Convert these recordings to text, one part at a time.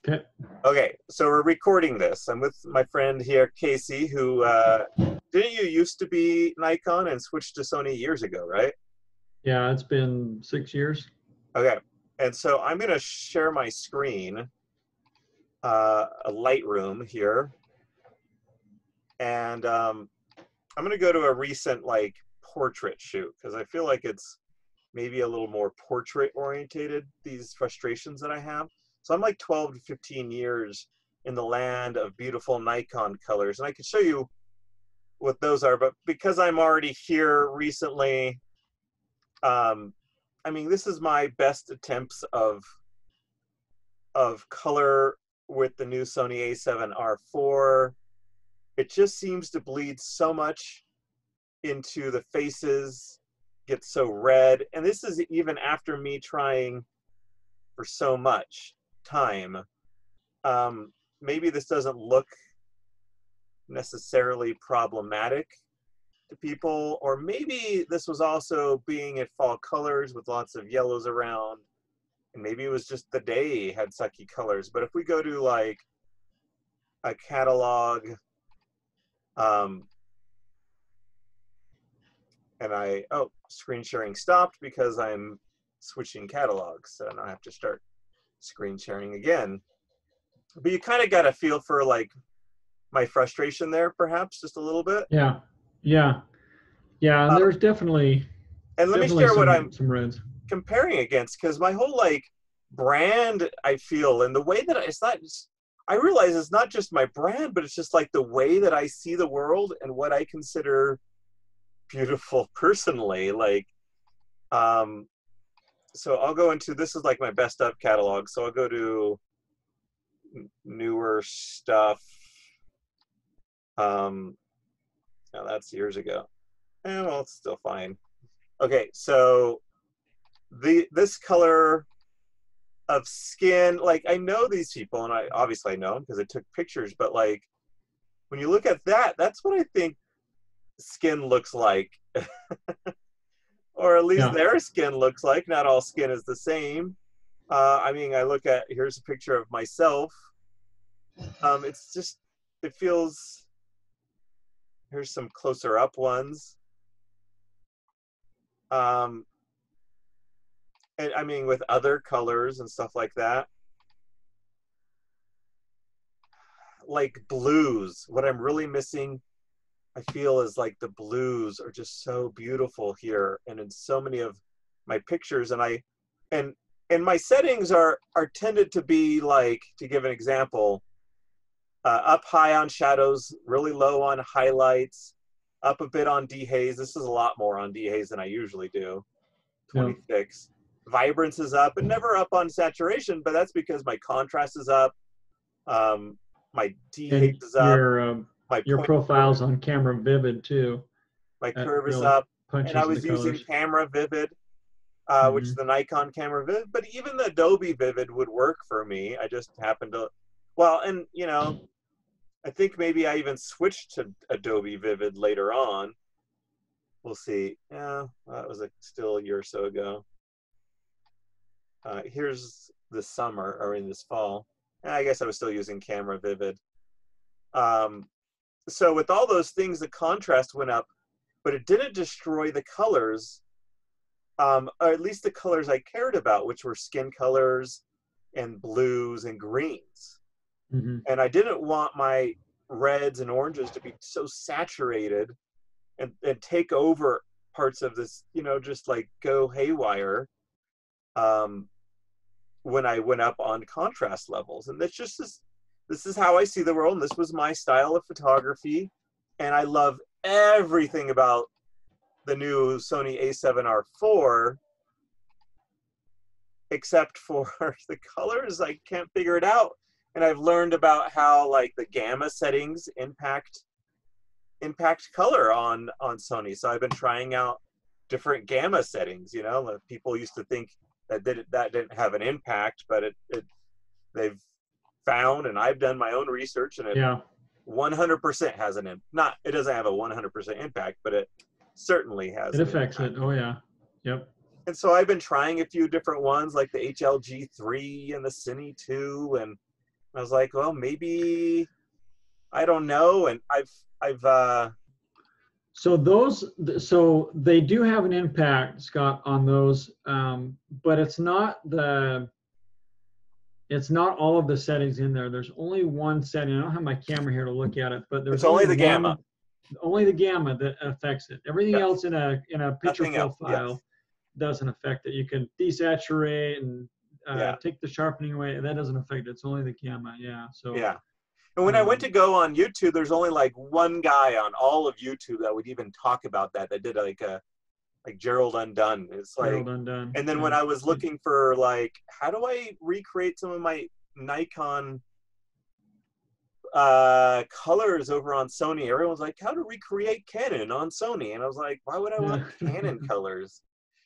Okay. Okay, so we're recording this. I'm with my friend here, Casey, who didn't you used to be Nikon and switched to Sony years ago, right? Yeah, it's been 6 years. Okay, and so I'm going to share my screen, a Lightroom here, and I'm going to go to a recent like portrait shoot because I feel like it's maybe a little more portrait orientated, these frustrations that I have. So I'm like 12 to 15 years in the land of beautiful Nikon colors. And I can show you what those are, but because I'm already here recently, I mean, this is my best attempts of color with the new Sony A7R4. It just seems to bleed so much into the faces, get so red. And this is even after me trying for so much time. Maybe this doesn't look necessarily problematic to people, or maybe this was also being at fall colors with lots of yellows around, and maybe it was just the day had sucky colors. But if we go to like a catalog, and screen sharing stopped because I'm switching catalogs, so now I have to start screen sharing again. But you kind of got a feel for like my frustration there, perhaps just a little bit. Yeah, yeah, yeah. And there's definitely And let me definitely share what I'm some reds. comparing against, because my whole like brand, I feel, and the way that it's not just, I realize it's not just my brand, but it's just like the way that I see the world and what I consider beautiful personally. Like, so I'll go into, this is like my best of catalog. So I'll go to newer stuff. Now that's years ago. Well, it's still fine. Okay, so this color of skin, like I know these people, and I obviously know them because I took pictures, but like when you look at that, that's what I think skin looks like. Or at least Yeah, their skin looks like. Not all skin is the same. I mean, I look at, here's a picture of myself. It's just, it feels, here's some closer up ones. And I mean, with other colors and stuff like that. Like blues, what I'm really missing, I feel, is like the blues are just so beautiful here and in so many of my pictures. And my settings are tended to be like, to give an example, up high on shadows, really low on highlights, up a bit on dehaze. This is a lot more on dehaze than I usually do, yeah. 26. Vibrance is up, and never up on saturation, but that's because my contrast is up, my dehaze And is up, my your point of curve, profile's on camera vivid too. my That curve is really up, and I punches the was using colors. camera vivid, which is Hmm. the Nikon camera vivid, but even the Adobe vivid would work for me. I just happened to, well, and you know, I think maybe I even switched to Adobe Vivid later on. We'll see. Yeah, that was still a year or so ago. Here's the summer, or in this fall. I guess I was still using camera vivid. Um, so with all those things, the contrast went up, but it didn't destroy the colors, or at least the colors I cared about, which were skin colors and blues and greens. Hmm. And I didn't want my reds and oranges to be so saturated and take over parts of this, you know, just like go haywire, um, when I went up on contrast levels. And that's just this is how I see the world. And this was my style of photography. And I love everything about the new Sony A7R4, except for the colors. I can't figure it out. And I've learned about how like the gamma settings impact color on Sony. So I've been trying out different gamma settings. You know, people used to think that didn't have an impact, but they've found, and I've done my own research, and it Yeah, 100% has an not, it doesn't have a 100% impact, but it certainly has it an affects impact. it. Oh yeah. Yep. And so I've been trying a few different ones, like the HLG3 and the Cine 2, and I was like, well, maybe, I don't know. And I've So they do have an impact, Scott, on those, but it's not all of the settings in there. There's only one setting. I don't have my camera here to look at it, but there's it's only the gamma. only the gamma that affects it. Everything Yes. else in a picture Nothing else. Yes. profile doesn't affect it. You can desaturate and Yeah. take the sharpening away. That doesn't affect it. It's only the gamma. Yeah. So Yeah. And when I went to go on YouTube, there's only like one guy on all of YouTube that would even talk about that did like Gerald Undone. It's like, Gerald Undone. And then when I was looking for like, how do I recreate some of my Nikon colors over on Sony? Everyone's like, how to recreate Canon on Sony? And I was like, why would I want Canon colors?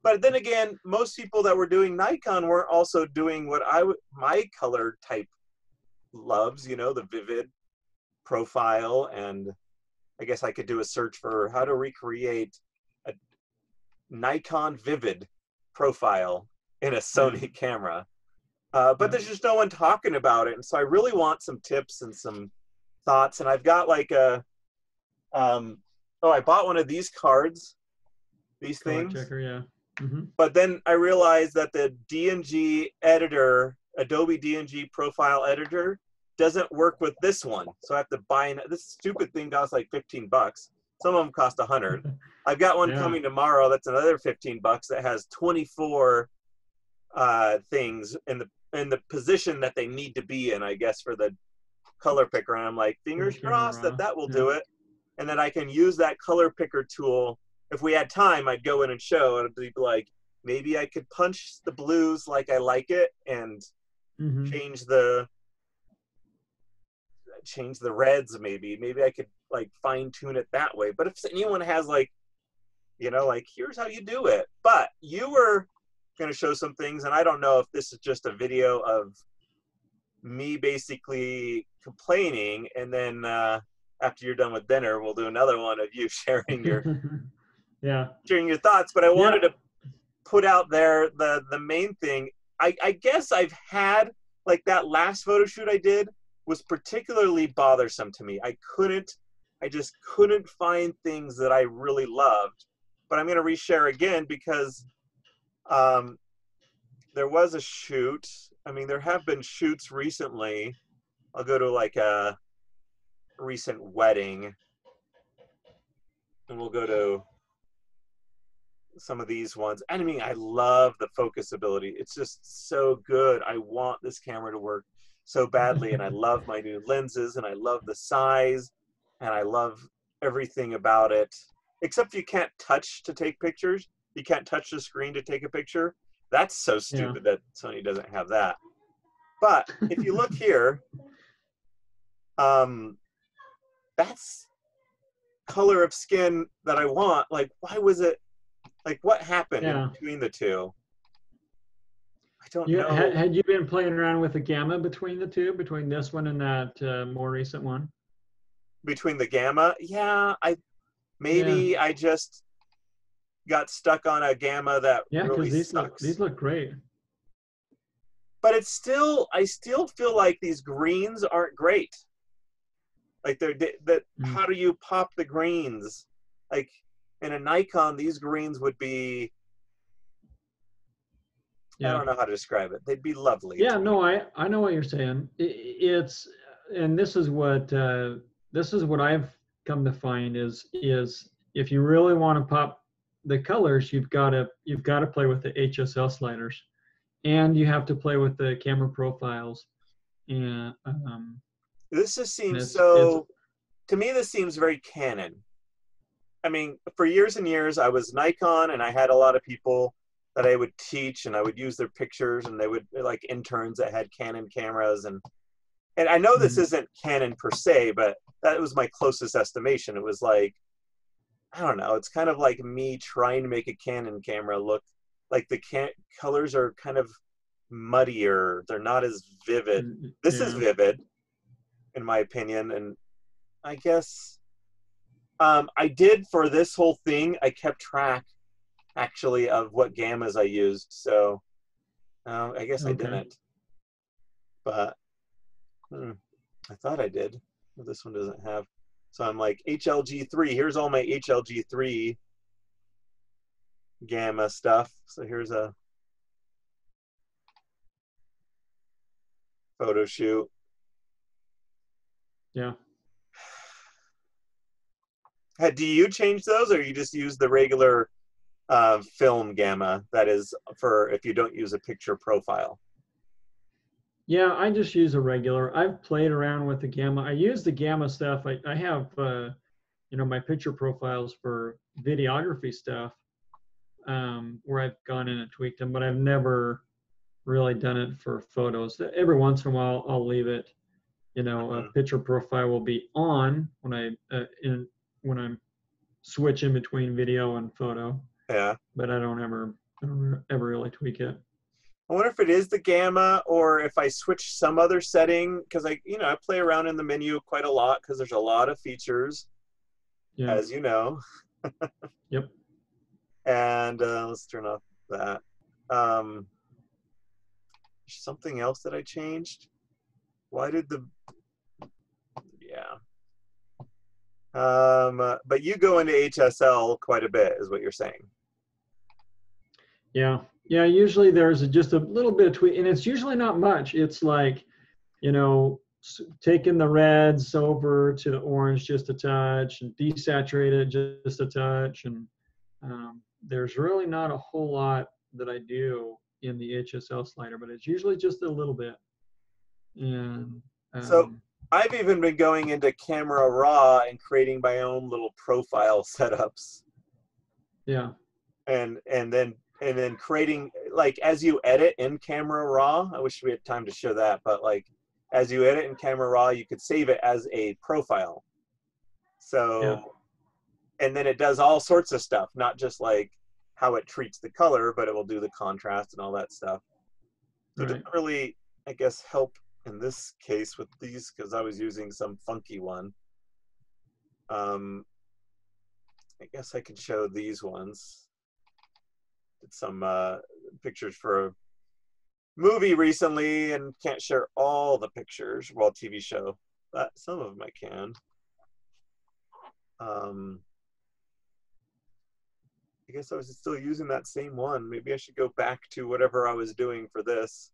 But then again, most people that were doing Nikon weren't also doing what my color type loves, you know, the vivid profile. And I guess I could do a search for how to recreate a Nikon vivid profile in a Sony camera. But there's just no one talking about it. And so I really want some tips and some thoughts. And I've got like I bought one of these cards, these color things. checker, yeah. Mm-hmm. But then I realized that the D&G editor, Adobe D&G profile editor, doesn't work with this one. So I have to buy this stupid thing costs like $15. Some of them cost $100. I've got one coming tomorrow that's another $15 that has 24 things in the position that they need to be in, I guess, for the color picker. And I'm like, fingers crossed that will do it. And then I can use that color picker tool. If we had time, I'd go in and show, and it'd be like, maybe I could punch the blues like I like it and change the reds. Maybe I could like fine tune it that way. But if anyone has like, you know, like, here's how you do it. But you were going to show some things, and I don't know if this is just a video of me basically complaining, and then after you're done with dinner, we'll do another one of you sharing your sharing your thoughts. But I wanted to put out there the main thing. I guess I've had, like, that last photo shoot I did was particularly bothersome to me. I just couldn't find things that I really loved. But I'm going to reshare again because there was a shoot. I mean, there have been shoots recently. I'll go to like a recent wedding, and we'll go to some of these ones. And I mean, I love the focus ability. It's just so good. I want this camera to work so badly, and I love my new lenses, and I love the size, and I love everything about it. Except you can't touch to take pictures. You can't touch the screen to take a picture. That's so stupid that Sony doesn't have that. But if you look here, that's color of skin that I want. Like, why was it, like, what happened in between the two? I don't know. Had you been playing around with the gamma between the two, between this one and that more recent one? Between the gamma? Yeah, I just got stuck on a gamma that really sucks. These look great. But it's still, I still feel like these greens aren't great. Like how do you pop the greens? Like in a Nikon, these greens would be, I don't know how to describe it. They'd be lovely. Yeah, no, I know what you're saying. And this is what I've come to find is if you really want to pop the colors, you've got to play with the HSL sliders, and you have to play with the camera profiles. And this just seems to me, this seems very Canon. I mean, for years and years, I was Nikon, and I had a lot of people that I would teach, and I would use their pictures, and they would, like, interns that had Canon cameras, and I know this isn't Canon per se, but that was my closest estimation. It was like, I don't know, it's kind of like me trying to make a Canon camera look like the colors are kind of muddier. They're not as vivid. This is vivid, in my opinion, and I guess I did, for this whole thing, I kept track, actually, of what gammas I used, so I guess I didn't. But I thought I did. Well, this one doesn't have. So I'm like HLG3. Here's all my HLG3 gamma stuff. So here's a photo shoot. Yeah. Do you change those, or you just use the regular film gamma? That is for if you don't use a picture profile. Yeah, I just use a regular. I've played around with the gamma. I use the gamma stuff. I have, you know, my picture profiles for videography stuff, where I've gone in and tweaked them, but I've never really done it for photos. Every once in a while, I'll leave it. You know, a picture profile will be on when when I'm switching between video and photo. Yeah. But I don't ever really tweak it. I wonder if it is the gamma or if I switch some other setting, because I play around in the menu quite a lot because there's a lot of features, Yeah. as you know. Yep. And let's turn off that. Something else that I changed. Why did the? Yeah. But you go into HSL quite a bit, is what you're saying. Yeah. Yeah, usually there's just a little bit of tweak, and it's usually not much. It's like, you know, taking the reds over to the orange just a touch, and desaturate it just a touch, and there's really not a whole lot that I do in the HSL slider, but it's usually just a little bit. And so I've even been going into Camera Raw and creating my own little profile setups. Yeah. And then creating, like, as you edit in Camera Raw, I wish we had time to show that, but like as you edit in Camera Raw, you could save it as a profile. So, yeah. And then it does all sorts of stuff, not just like how it treats the color, but it will do the contrast and all that stuff. So Right. it doesn't really, I guess, help in this case with these, because I was using some funky one. I guess I could show these ones. Did some pictures for a movie recently and can't share all the pictures. Well, TV show. Some of them I can. I guess I was still using that same one. Maybe I should go back to whatever I was doing for this.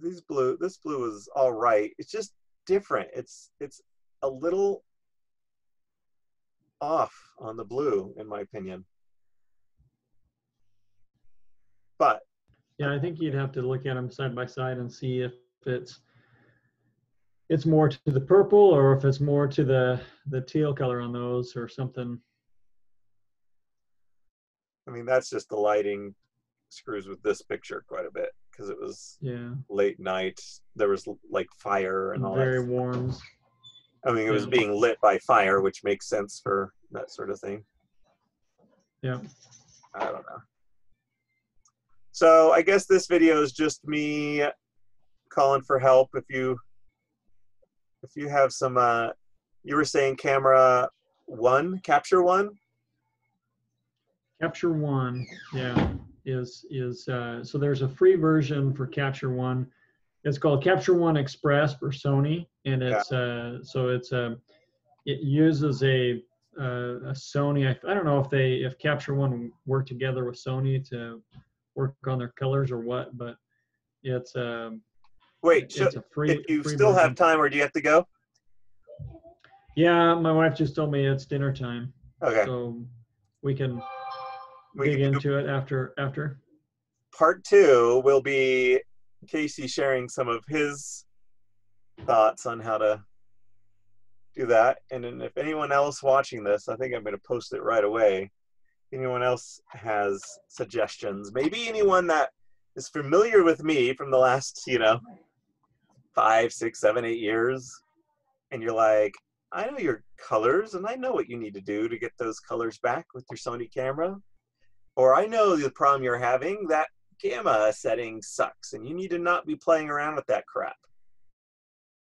This blue is all right. It's just different. It's a little off on the blue, in my opinion. But yeah, I think you'd have to look at them side by side and see if it's more to the purple or if it's more to the teal color on those or something. I mean, that's just the lighting screws with this picture quite a bit because it was late night. There was like fire and all that. Very warm. I mean, it was being lit by fire, which makes sense for that sort of thing. Yeah. I don't know. So I guess this video is just me calling for help. If you have some, you were saying Capture One, yeah, is so there's a free version for Capture One. It's called Capture One Express for Sony, and it's it uses a Sony. I don't know if Capture One work together with Sony to work on their colors or what, but it's wait. It's a free. If you free still version. have time, or do you have to go? Yeah, my wife just told me it's dinner time. Okay. So we can dig into it after. Part 2 will be Casey sharing some of his thoughts on how to do that. And then if anyone else watching this, I think I'm going to post it right away. Anyone else has suggestions, maybe anyone that is familiar with me from the last, 5, 6, 7, 8 years, and you're like, I know your colors and I know what you need to do to get those colors back with your Sony camera. Or I know the problem you're having, that gamma setting sucks and you need to not be playing around with that crap.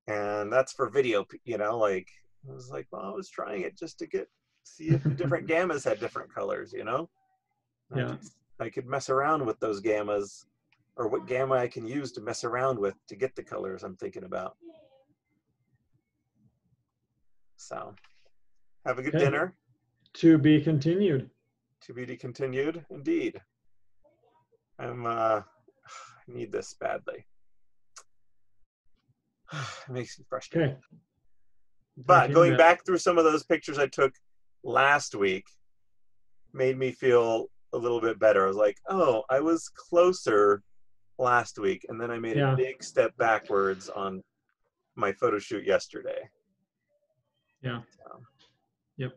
And that's for video, like, I was like, well, I was trying it just to see if the different gammas had different colors, Yeah. I could mess around with those gammas or what gamma I can use to mess around with to get the colors I'm thinking about. So, have a good Okay. dinner. To be continued. To be continued, indeed. I need this badly. It makes me frustrated. Okay. But going back through some of those pictures I took last week made me feel a little bit better. I was like, oh, I was closer last week, and then I made a big step backwards on my photo shoot yesterday. Yeah. So. Yep.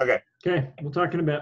Okay. Okay. We'll talk in a bit.